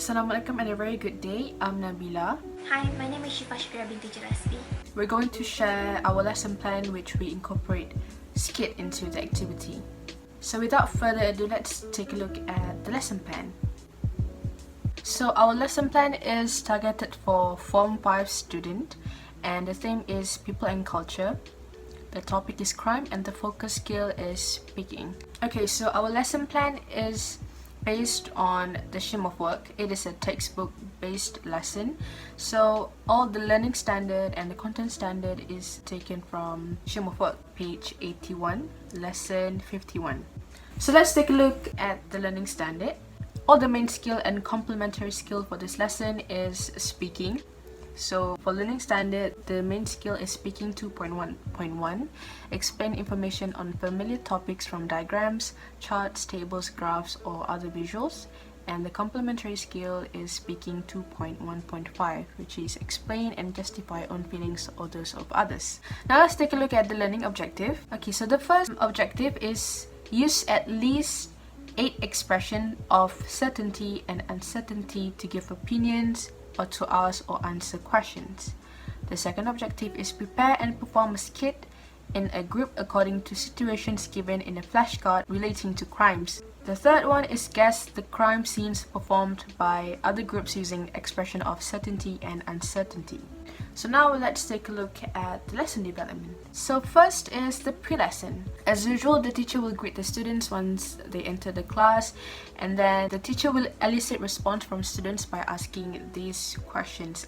Assalamualaikum and a very good day. I'm Nabila. Hi, my name is Shifa Shakira binti Jeraspi. We're going to share our lesson plan which we incorporate Skit into the activity. So without further ado, let's take a look at the lesson plan. So our lesson plan is targeted for Form 5 student and the theme is people and culture. The topic is crime and the focus skill is speaking. Okay, so our lesson plan is based on the Scheme of Work. It is a textbook based lesson, so all the learning standard and the content standard is taken from Scheme of Work, page 81, lesson 51. So let's take a look at the learning standard. All the main skill and complementary skill for this lesson is speaking. So for learning standard, the main skill is speaking 2.1.1. Explain information on familiar topics from diagrams, charts, tables, graphs, or other visuals. And the complementary skill is speaking 2.1.5, which is explain and justify own feelings or those of others. Now let's take a look at the learning objective. Okay, so the first objective is use at least 8 expressions of certainty and uncertainty to give opinions, or to ask or answer questions. The second objective is prepare and perform a skit in a group according to situations given in a flashcard relating to crimes. The third one is guess the crime scenes performed by other groups using expression of certainty and uncertainty. So now let's take a look at the lesson development. So first is the pre-lesson. As usual, the teacher will greet the students once they enter the class, and then the teacher will elicit response from students by asking these questions.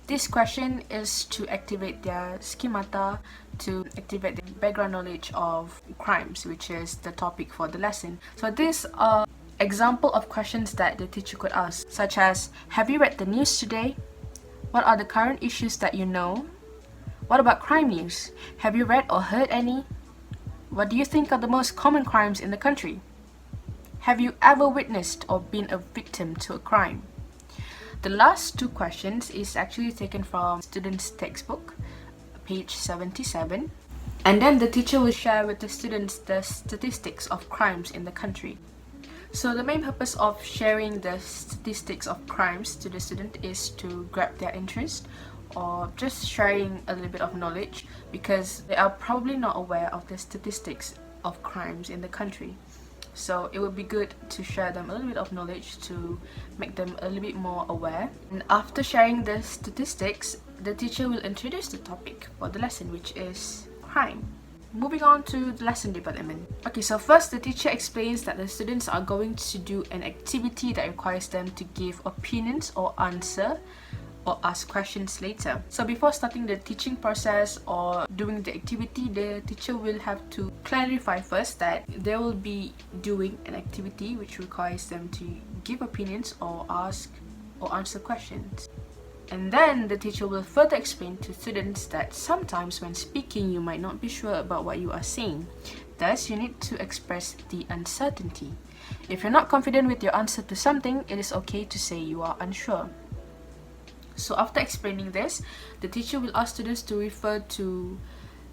This question is to activate their schemata, to activate the background knowledge of crimes, which is the topic for the lesson. So these are example of questions that the teacher could ask, such as, have you read the news today? What are the current issues that you know? What about crime news? Have you read or heard any? What do you think are the most common crimes in the country? Have you ever witnessed or been a victim to a crime? The last 2 questions is actually taken from students' textbook, page 77. And then the teacher will share with the students the statistics of crimes in the country. So the main purpose of sharing the statistics of crimes to the student is to grab their interest, or just sharing a little bit of knowledge, because they are probably not aware of the statistics of crimes in the country. So it would be good to share them a little bit of knowledge to make them a little bit more aware. And after sharing the statistics, the teacher will introduce the topic for the lesson, which is crime. Moving on to the lesson development. Okay, so first the teacher explains that the students are going to do an activity that requires them to give opinions or answer or ask questions later. So before starting the teaching process or doing the activity, the teacher will have to clarify first that they will be doing an activity which requires them to give opinions or ask or answer questions. And then the teacher will further explain to students that sometimes when speaking you might not be sure about what you are saying. Thus, you need to express the uncertainty. If you're not confident with your answer to something, it is okay to say you are unsure. So after explaining this, the teacher will ask students to refer to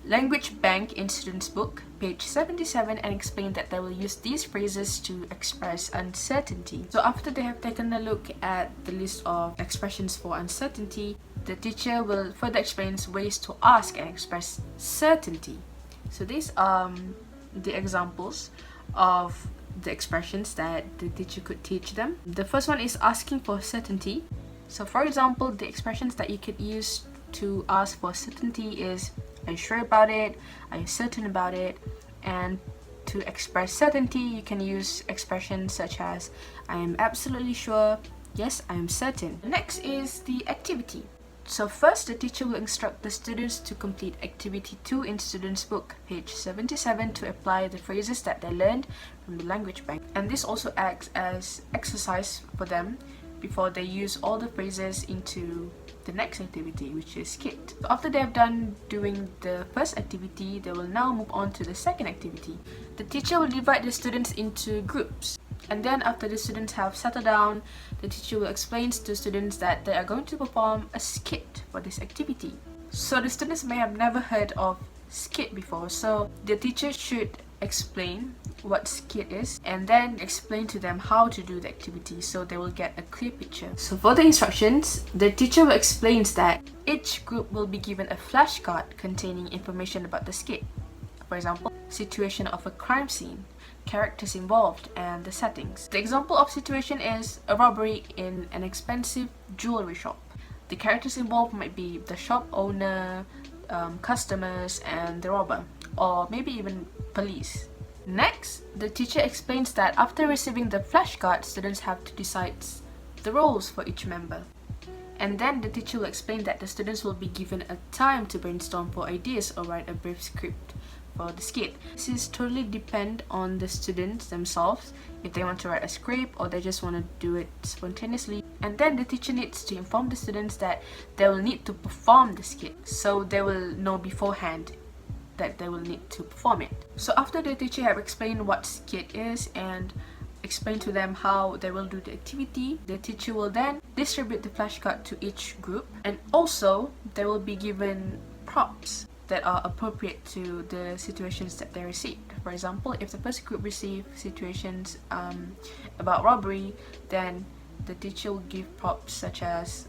Language Bank in students' book, page 77, and explain that they will use these phrases to express uncertainty. So after they have taken a look at the list of expressions for uncertainty, the teacher will further explain ways to ask and express certainty. So these are the examples of the expressions that the teacher could teach them. The first one is asking for certainty. So for example, the expressions that you could use to ask for certainty is, are you sure about it? Are you certain about it? And to express certainty, you can use expressions such as, I am absolutely sure, yes, I am certain. Next is the activity. So first, the teacher will instruct the students to complete activity 2 in students' book, page 77, to apply the phrases that they learned from the language bank. And this also acts as exercise for them before they use all the phrases into the next activity, which is Skit. So after they have done doing the first activity, they will now move on to the second activity. The teacher will divide the students into groups, and then after the students have settled down, the teacher will explain to students that they are going to perform a skit for this activity. So the students may have never heard of Skit before, so the teacher should explain what Skit is and then explain to them how to do the activity so they will get a clear picture. So for the instructions, the teacher will explain that each group will be given a flashcard containing information about the skit. For example, situation of a crime scene, characters involved, and the settings. The example of situation is a robbery in an expensive jewelry shop. The characters involved might be the shop owner, customers, and the robber, or maybe even police. Next, the teacher explains that after receiving the flashcard, students have to decide the roles for each member. And then the teacher will explain that the students will be given a time to brainstorm for ideas or write a brief script for the skit. This is totally depend on the students themselves, if they want to write a script or they just want to do it spontaneously. And then the teacher needs to inform the students that they will need to perform the skit, so they will know beforehand that they will need to perform it. So after the teacher have explained what skit is and explain to them how they will do the activity, the teacher will then distribute the flashcard to each group, and also they will be given props that are appropriate to the situations that they received. For example, if the first group received situations about robbery, then the teacher will give props such as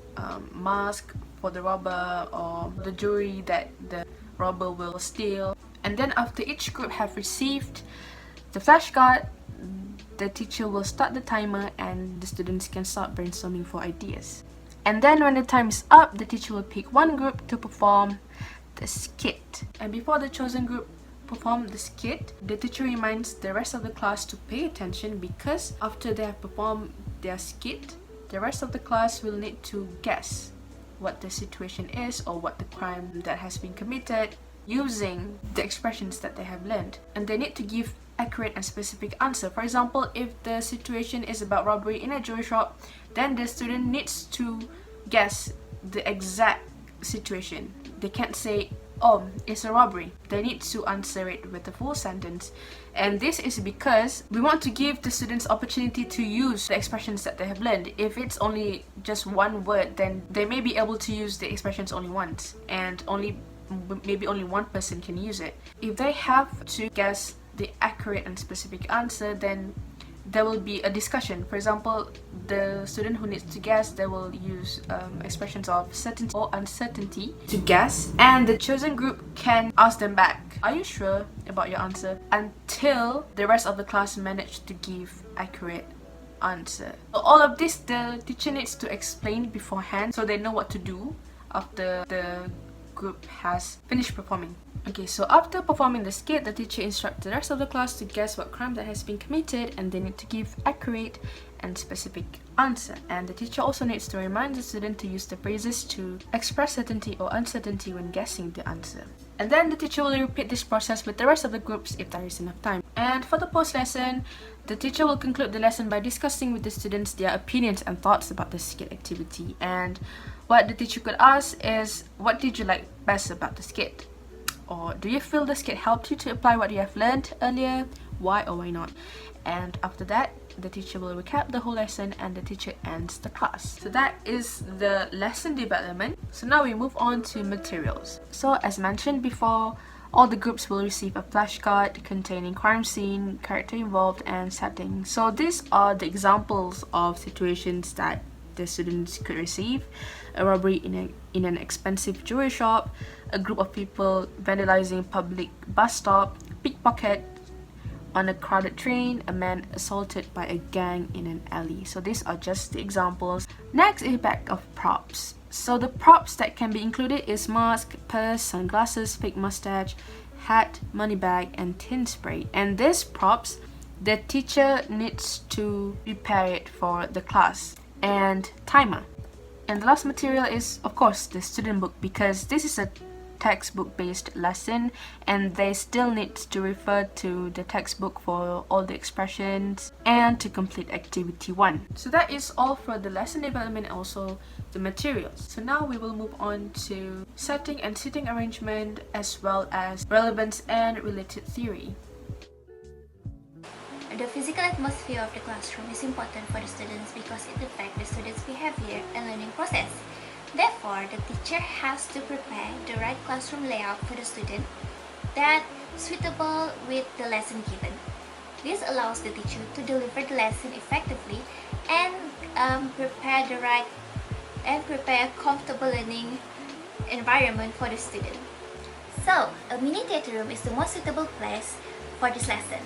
mask for the robber or the jewelry that the robber will steal. And then after each group have received the flashcard, the teacher will start the timer and the students can start brainstorming for ideas. And then when the time is up, the teacher will pick one group to perform the skit. And before the chosen group perform the skit, the teacher reminds the rest of the class to pay attention, because after they have performed their skit, the rest of the class will need to guess what the situation is or what the crime that has been committed using the expressions that they have learned. And they need to give accurate and specific answer. For example, if the situation is about robbery in a jewelry shop, then the student needs to guess the exact situation. They can't say, oh, it's a robbery. They need to answer it with a full sentence. And this is because we want to give the students opportunity to use the expressions that they have learned. If it's only just one word, then they may be able to use the expressions only once, and maybe only one person can use it. If they have to guess the accurate and specific answer, then there will be a discussion. For example, the student who needs to guess, they will use expressions of certainty or uncertainty to guess, and the chosen group can ask them back, are you sure about your answer? Until the rest of the class manage to give accurate answer. So all of this the teacher needs to explain beforehand so they know what to do after the group has finished performing. Okay, so after performing the skit, the teacher instructs the rest of the class to guess what crime that has been committed, and they need to give accurate and specific answer. And the teacher also needs to remind the student to use the phrases to express certainty or uncertainty when guessing the answer. And then the teacher will repeat this process with the rest of the groups if there is enough time. And for the post-lesson, the teacher will conclude the lesson by discussing with the students their opinions and thoughts about the skit activity. And what the teacher could ask is, what did you like best about the skit? Or do you feel the skit helped you to apply what you have learned earlier? Why or why not? And after that, the teacher will recap the whole lesson and the teacher ends the class. So that is the lesson development. So now we move on to materials. So as mentioned before, all the groups will receive a flashcard containing crime scene, character involved, and setting. So these are the examples of situations that the students could receive: a robbery in an expensive jewelry shop, a group of people vandalizing public bus stop, pickpocket on a crowded train, a man assaulted by a gang in an alley. So these are just the examples. Next is a bag of props. So the props that can be included is mask, purse, sunglasses, fake mustache, hat, money bag, and tin spray. And these props, the teacher needs to prepare it for the class. And timer. And the last material is, of course, the student book, because this is a textbook based lesson and they still need to refer to the textbook for all the expressions and to complete activity 1. So that is all for the lesson development and also the materials. So now we will move on to setting and seating arrangement, as well as relevance and related theory. The physical atmosphere of the classroom is important for the students because it affects the students' behavior and learning process. Therefore, the teacher has to prepare the right classroom layout for the student that suitable with the lesson given. This allows the teacher to deliver the lesson effectively and prepare a comfortable learning environment for the student. So, a mini theatre room is the most suitable place for this lesson.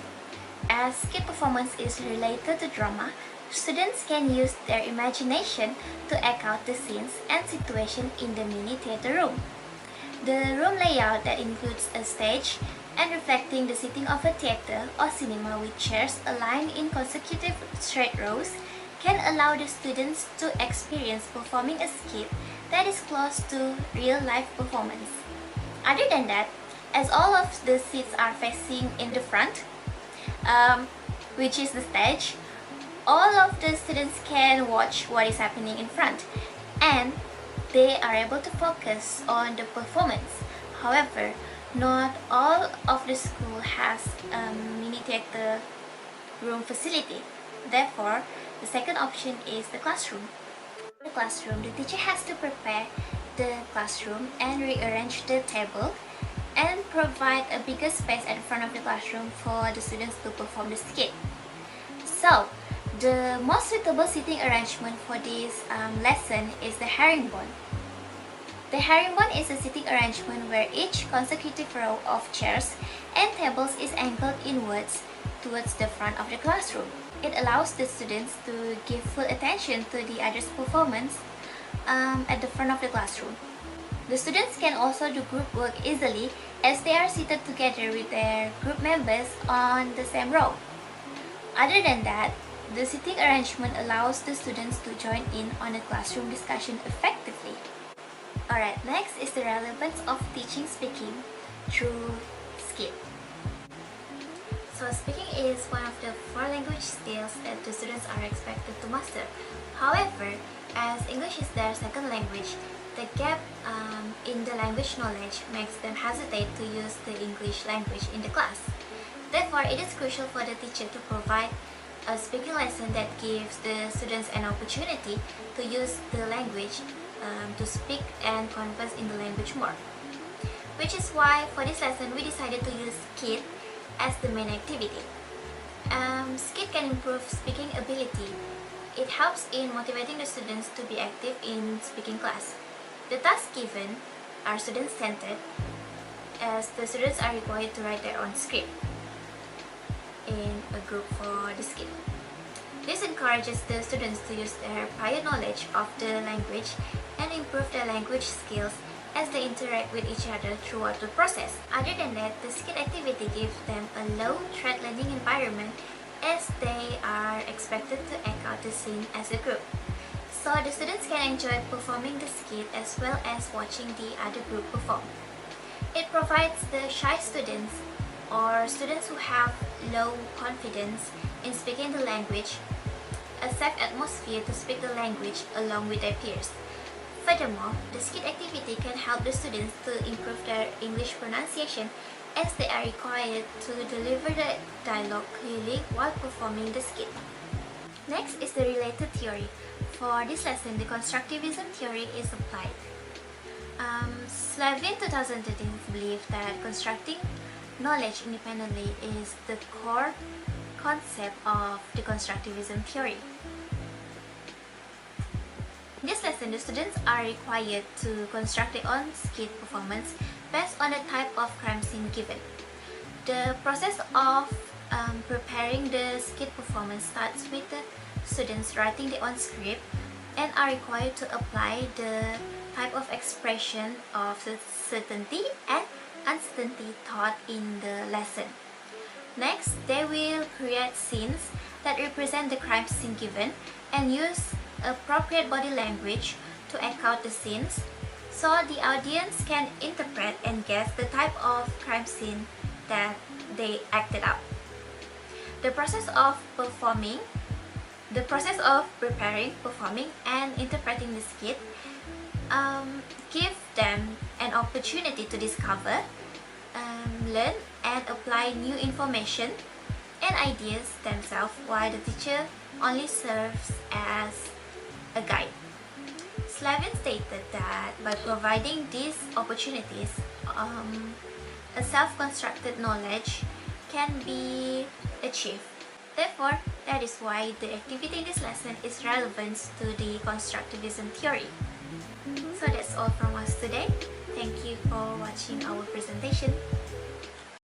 As skit performance is related to drama, students can use their imagination to act out the scenes and situations in the mini theatre room. The room layout that includes a stage and reflecting the setting of a theatre or cinema with chairs aligned in consecutive straight rows can allow the students to experience performing a skit that is close to real-life performance. Other than that, as all of the seats are facing in the front, which is the stage, all of the students can watch what is happening in front and they are able to focus on the performance. However, not all of the school has a mini theatre room facility. Therefore, the second option is the classroom. For the classroom, the teacher has to prepare the classroom and rearrange the table and provide a bigger space at the front of the classroom for the students to perform the skit. So, the most suitable seating arrangement for this lesson is the herringbone. The herringbone is a seating arrangement where each consecutive row of chairs and tables is angled inwards towards the front of the classroom. It allows the students to give full attention to the other's performance at the front of the classroom. The students can also do group work easily as they are seated together with their group members on the same row. Other than that, the seating arrangement allows the students to join in on a classroom discussion effectively. Alright, next is the relevance of teaching speaking through skit. So speaking is one of the 4 language skills that the students are expected to master. However, as English is their second language, the gap in the language knowledge makes them hesitate to use the English language in the class. Therefore, it is crucial for the teacher to provide a speaking lesson that gives the students an opportunity to use the language to speak and converse in the language more. Which is why for this lesson we decided to use Skit as the main activity. Skit can improve speaking ability. It helps in motivating the students to be active in speaking class. The tasks given are student-centered as the students are required to write their own script in a group for the skit. This encourages the students to use their prior knowledge of the language and improve their language skills as they interact with each other throughout the process. Other than that, the skit activity gives them a low-threat learning environment as they are expected to act out the scene as a group. So the students can enjoy performing the skit as well as watching the other group perform. It provides the shy students or students who have low confidence in speaking the language a safe atmosphere to speak the language along with their peers. Furthermore, the skit activity can help the students to improve their English pronunciation as they are required to deliver the dialogue clearly while performing the skit. Next is the related theory. For this lesson, the constructivism theory is applied. Slavin 2013 believed that constructing knowledge independently is the core concept of the constructivism theory. In this lesson, the students are required to construct their own skit performance based on the type of crime scene given. The process of preparing the skit performance starts with the students writing their own script and are required to apply the type of expression of the certainty and uncertainty taught in the lesson. Next, they will create scenes that represent the crime scene given and use appropriate body language to act out the scenes so the audience can interpret and guess the type of crime scene that they acted out. The process of preparing, performing, and interpreting the skit give them an opportunity to discover, learn, and apply new information and ideas themselves while the teacher only serves as a guide. Slavin stated that by providing these opportunities, a self-constructed knowledge can be achieved. Therefore, that is why the activity in this lesson is relevant to the constructivism theory. So that's all from us today. Thank you for watching our presentation.